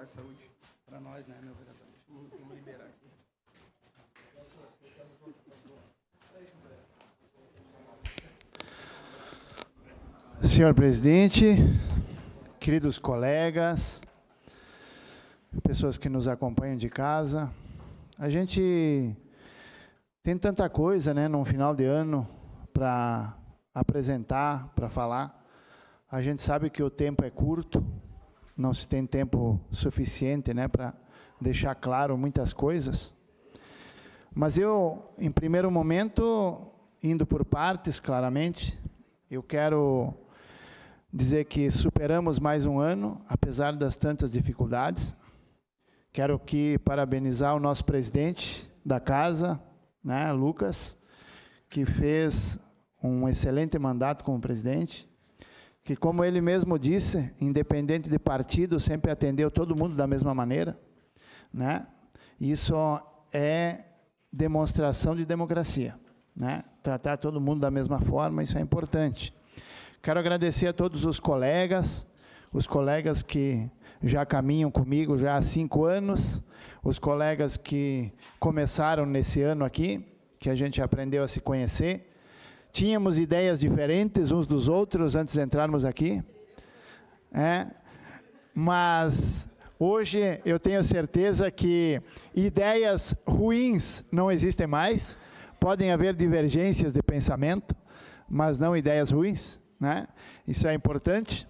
mais saúde para nós, né, meu vereador? Vamos liberar aqui. Senhor presidente, queridos colegas, pessoas que nos acompanham de casa, a gente tem tanta coisa, né, no final de ano para apresentar, para falar. A gente sabe que o tempo é curto, não se tem tempo suficiente, né, para deixar claro muitas coisas. Mas eu, em primeiro momento, indo por partes, claramente, eu quero dizer que superamos mais um ano, apesar das tantas dificuldades. Quero aqui parabenizar o nosso presidente da casa, né, Lucas, que fez um excelente mandato como presidente, que, como ele mesmo disse, independente de partido, sempre atendeu todo mundo da mesma maneira, né? Isso é demonstração de democracia, né? Tratar todo mundo da mesma forma, isso é importante. Quero agradecer a todos os colegas que já caminham comigo já há 5 anos, os colegas que começaram nesse ano aqui, que a gente aprendeu a se conhecer. Tínhamos ideias diferentes uns dos outros antes de entrarmos aqui, mas hoje eu tenho certeza que ideias ruins não existem mais, podem haver divergências de pensamento, mas não ideias ruins, né? Isso é importante.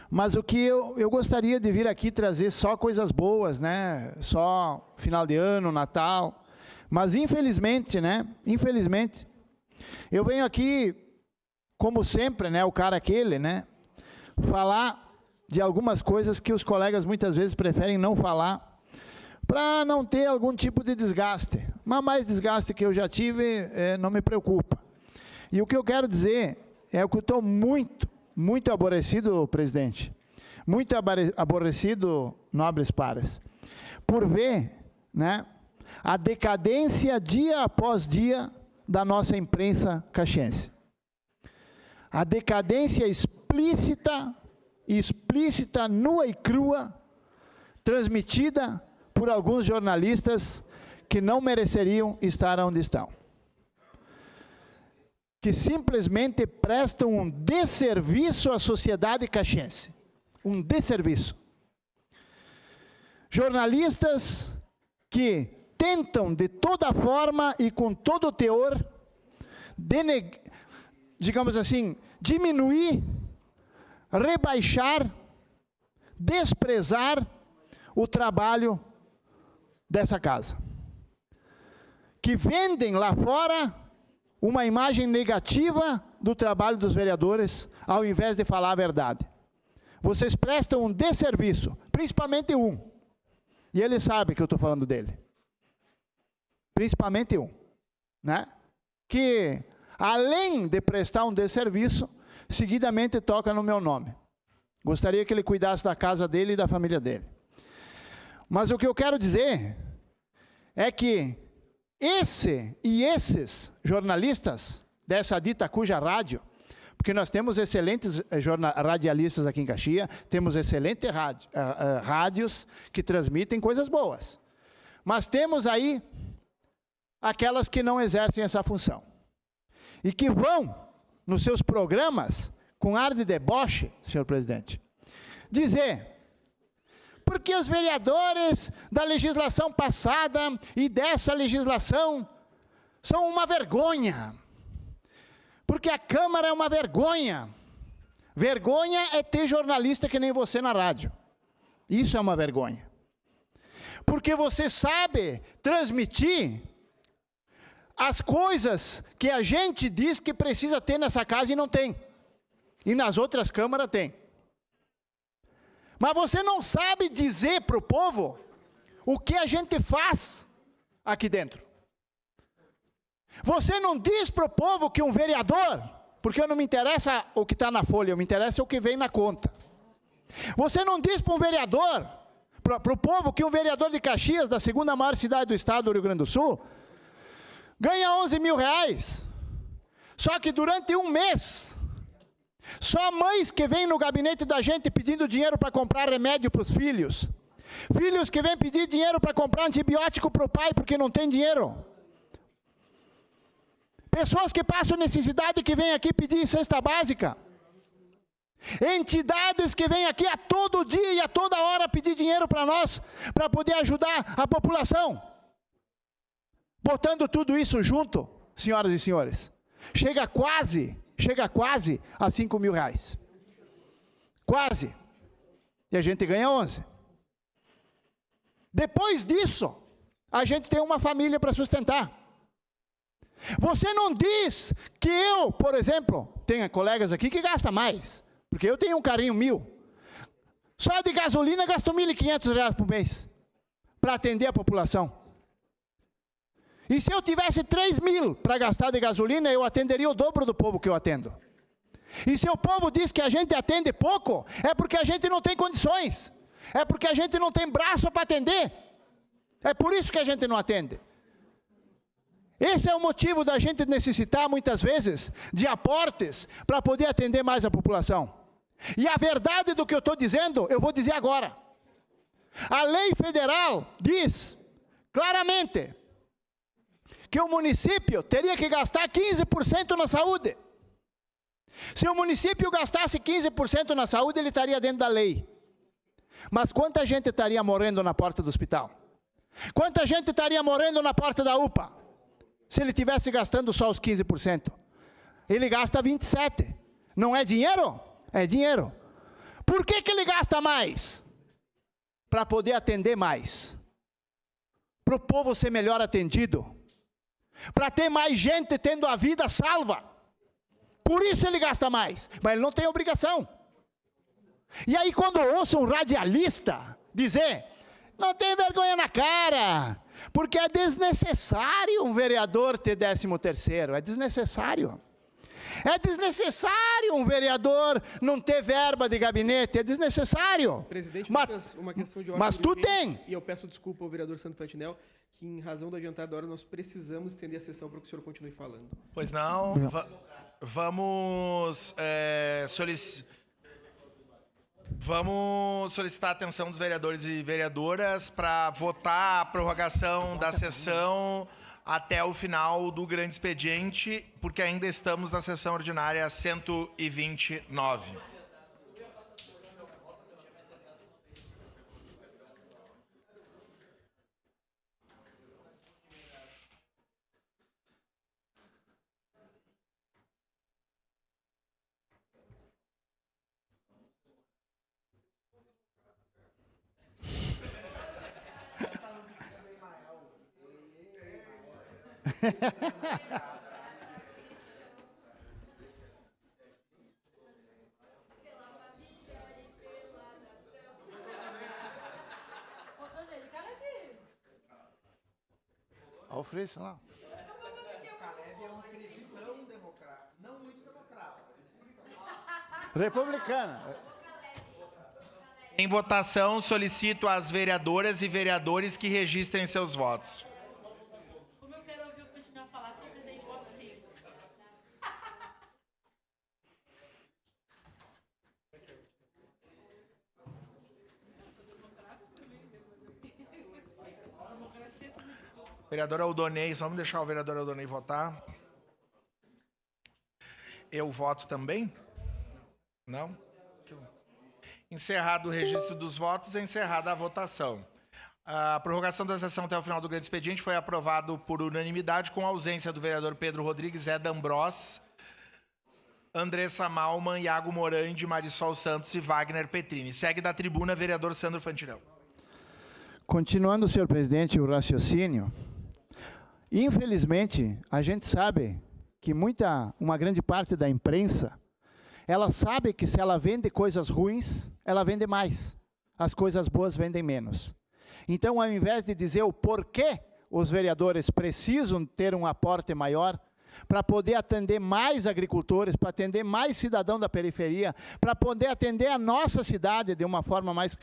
Mas o que eu gostaria de vir aqui trazer só coisas boas, né? Só final de ano, Natal. Mas infelizmente, né? Infelizmente, eu venho aqui, como sempre, né? O cara aquele, né? Falar de algumas coisas que os colegas muitas vezes preferem não falar, para não ter algum tipo de desgaste. Mas mais desgaste que eu já tive, não me preocupa. E o que eu quero dizer é que eu estou muito aborrecido, presidente, muito aborrecido, nobres pares, por ver, né, a decadência dia após dia da nossa imprensa caxiense. A decadência explícita, nua e crua, transmitida por alguns jornalistas que não mereceriam estar onde estão, que simplesmente prestam um desserviço à sociedade caxiense. Um desserviço. Jornalistas que tentam de toda forma e com todo o teor, digamos assim, diminuir, rebaixar, desprezar o trabalho dessa casa. Que vendem lá fora uma imagem negativa do trabalho dos vereadores, ao invés de falar a verdade. Vocês prestam um desserviço, principalmente um. E ele sabe que eu estou falando dele. Principalmente um, né? Que, além de prestar um desserviço, seguidamente toca no meu nome. Gostaria que ele cuidasse da casa dele e da família dele. Mas o que eu quero dizer é que esses jornalistas dessa dita cuja rádio, porque nós temos excelentes radialistas aqui em Caxias, temos excelentes rádios que transmitem coisas boas, mas temos aí aquelas que não exercem essa função, e que vão nos seus programas, com ar de deboche, senhor presidente, dizer: porque os vereadores da legislação passada e dessa legislação são uma vergonha. Porque a Câmara é uma vergonha. Vergonha é ter jornalista que nem você na rádio. Isso é uma vergonha. Porque você sabe transmitir as coisas que a gente diz que precisa ter nessa casa e não tem. E nas outras câmaras tem. Mas você não sabe dizer para o povo o que a gente faz aqui dentro. Você não diz para o povo que um vereador, porque não me interessa o que está na folha, me interessa o que vem na conta. Você não diz para um vereador, para o povo, que um vereador de Caxias, da segunda maior cidade do estado do Rio Grande do Sul, ganha 11 mil reais. Só que durante um mês, Só mães que vêm no gabinete da gente pedindo dinheiro para comprar remédio para os filhos. Filhos que vêm pedir dinheiro para comprar antibiótico para o pai porque não tem dinheiro. Pessoas que passam necessidade que vêm aqui pedir cesta básica. Entidades que vêm aqui a todo dia e a toda hora pedir dinheiro para nós, para poder ajudar a população. Botando tudo isso junto, senhoras e senhores, chega quase a R$5.000. Quase. E a gente ganha 11. Depois disso, a gente tem uma família para sustentar. Você não diz que eu, por exemplo, tenho colegas aqui que gastam mais. Porque eu tenho um carrinho 1.000. Só de gasolina gasto R$1.500 por mês. Para atender a população. E se eu tivesse 3.000 para gastar de gasolina, eu atenderia o dobro do povo que eu atendo. E se o povo diz que a gente atende pouco, é porque a gente não tem condições. É porque a gente não tem braço para atender. É por isso que a gente não atende. Esse é o motivo da gente necessitar, muitas vezes, de aportes para poder atender mais a população. E a verdade do que eu estou dizendo, eu vou dizer agora. A lei federal diz claramente que o município teria que gastar 15% na saúde. Se o município gastasse 15% na saúde, ele estaria dentro da lei. Mas quanta gente estaria morrendo na porta do hospital? Quanta gente estaria morrendo na porta da UPA? Se ele estivesse gastando só os 15%. Ele gasta 27%. Não é dinheiro? É dinheiro. Por que ele gasta mais? Para poder atender mais. Para o povo ser melhor atendido. Para ter mais gente tendo a vida salva. Por isso ele gasta mais. Mas ele não tem obrigação. E aí quando eu ouço um radialista dizer, não tem vergonha na cara, porque é desnecessário um vereador ter 13º, é desnecessário. É desnecessário um vereador não ter verba de gabinete, é desnecessário. Presidente, uma questão de ordem. Mas tu tem. E eu peço desculpa ao vereador Sandro Fantinel, que em razão do adiantado da hora nós precisamos estender a sessão para que o senhor continue falando. Pois não, vamos solicitar a atenção dos vereadores e vereadoras para votar a prorrogação da sessão até o final do grande expediente, porque ainda estamos na sessão ordinária 129. Olha o Freitas lá. Caleb é um cristão democrata, não muito democrata, mas Republicana. Em votação, solicito às vereadoras e vereadores que registrem seus votos. Como eu quero ouvir o Fantinel falar, senhor presidente, voto sim. Vereador Aldonei, só vamos deixar o vereador Aldonei votar. Eu voto também? Não? Encerrado o registro dos votos, é encerrada a votação. A prorrogação da sessão até o final do grande expediente foi aprovado por unanimidade, com a ausência do vereador Pedro Rodrigues, Eda Ambrós, Andressa Malman, Iago Morandi, Marisol Santos e Wagner Petrini. Segue da tribuna, vereador Sandro Fantinel. Continuando, senhor presidente, o raciocínio, infelizmente, a gente sabe que uma grande parte da imprensa, ela sabe que se ela vende coisas ruins, ela vende mais. As coisas boas vendem menos. Então, ao invés de dizer o porquê os vereadores precisam ter um aporte maior, para poder atender mais agricultores, para atender mais cidadão da periferia, para poder atender a nossa cidade de uma forma mais...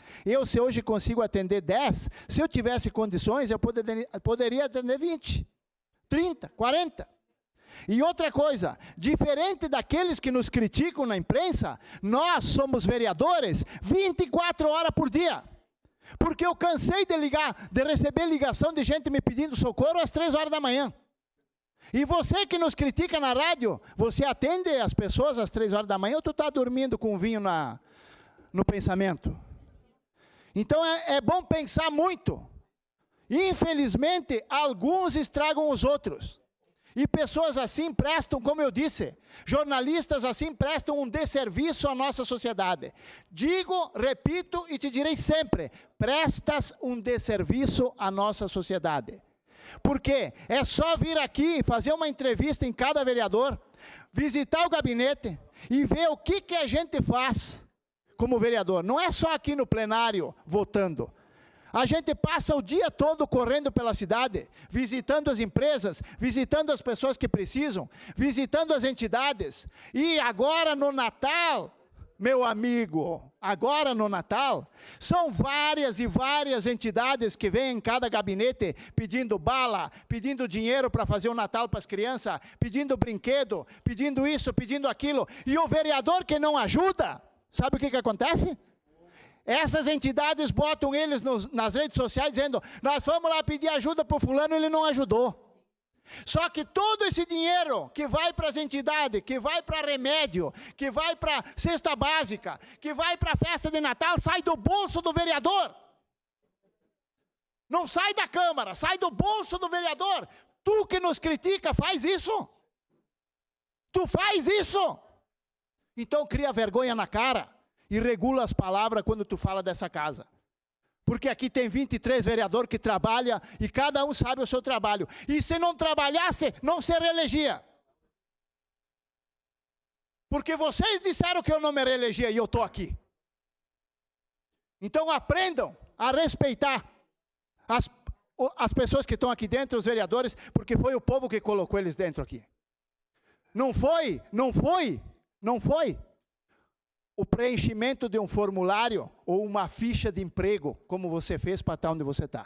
se hoje consigo atender 10, se eu tivesse condições, eu poderia atender 20, 30, 40. E outra coisa, diferente daqueles que nos criticam na imprensa, nós somos vereadores 24 horas por dia. Porque eu cansei de receber ligação de gente me pedindo socorro às 3 horas da manhã. E você que nos critica na rádio, você atende as pessoas às 3 horas da manhã ou tu está dormindo com vinho no pensamento? Então é bom pensar muito. Infelizmente, alguns estragam os outros. E pessoas assim prestam, como eu disse, jornalistas assim prestam um desserviço à nossa sociedade. Digo, repito e te direi sempre, prestas um desserviço à nossa sociedade. Porque é só vir aqui, fazer uma entrevista em cada vereador, visitar o gabinete e ver o que a gente faz como vereador. Não é só aqui no plenário votando. A gente passa o dia todo correndo pela cidade, visitando as empresas, visitando as pessoas que precisam, visitando as entidades. E agora no Natal, meu amigo, agora no Natal, são várias e várias entidades que vêm em cada gabinete pedindo bala, pedindo dinheiro para fazer o Natal para as crianças, pedindo brinquedo, pedindo isso, pedindo aquilo. E o vereador que não ajuda, sabe o que acontece? Essas entidades botam eles nas redes sociais dizendo, nós vamos lá pedir ajuda para o fulano, ele não ajudou. Só que todo esse dinheiro que vai para as entidades, que vai para remédio, que vai para cesta básica, que vai para a festa de Natal, sai do bolso do vereador. Não sai da Câmara, sai do bolso do vereador. Tu que nos critica, faz isso. Tu faz isso. Então cria vergonha na cara. E regula as palavras quando tu fala dessa casa. Porque aqui tem 23 vereadores que trabalham e cada um sabe o seu trabalho. E se não trabalhasse, não se reelegia. Porque vocês disseram que eu não me reelegia e eu estou aqui. Então aprendam a respeitar as pessoas que estão aqui dentro, os vereadores, porque foi o povo que colocou eles dentro aqui. Não foi o preenchimento de um formulário ou uma ficha de emprego, como você fez para estar onde você está.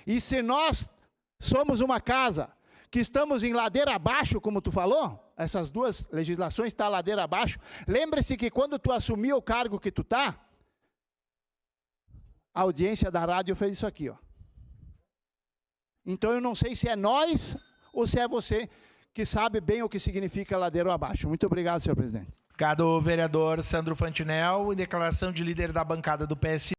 E se nós somos uma casa que estamos em ladeira abaixo, como tu falou, essas duas legislações estão ladeira abaixo, lembre-se que quando tu assumiu o cargo que tu está, a audiência da rádio fez isso aqui, ó. Então eu não sei se é nós ou se é você que sabe bem o que significa ladeira abaixo. Muito obrigado, senhor presidente. Obrigado, vereador Sandro Fantinel. Em declaração de líder da bancada do PS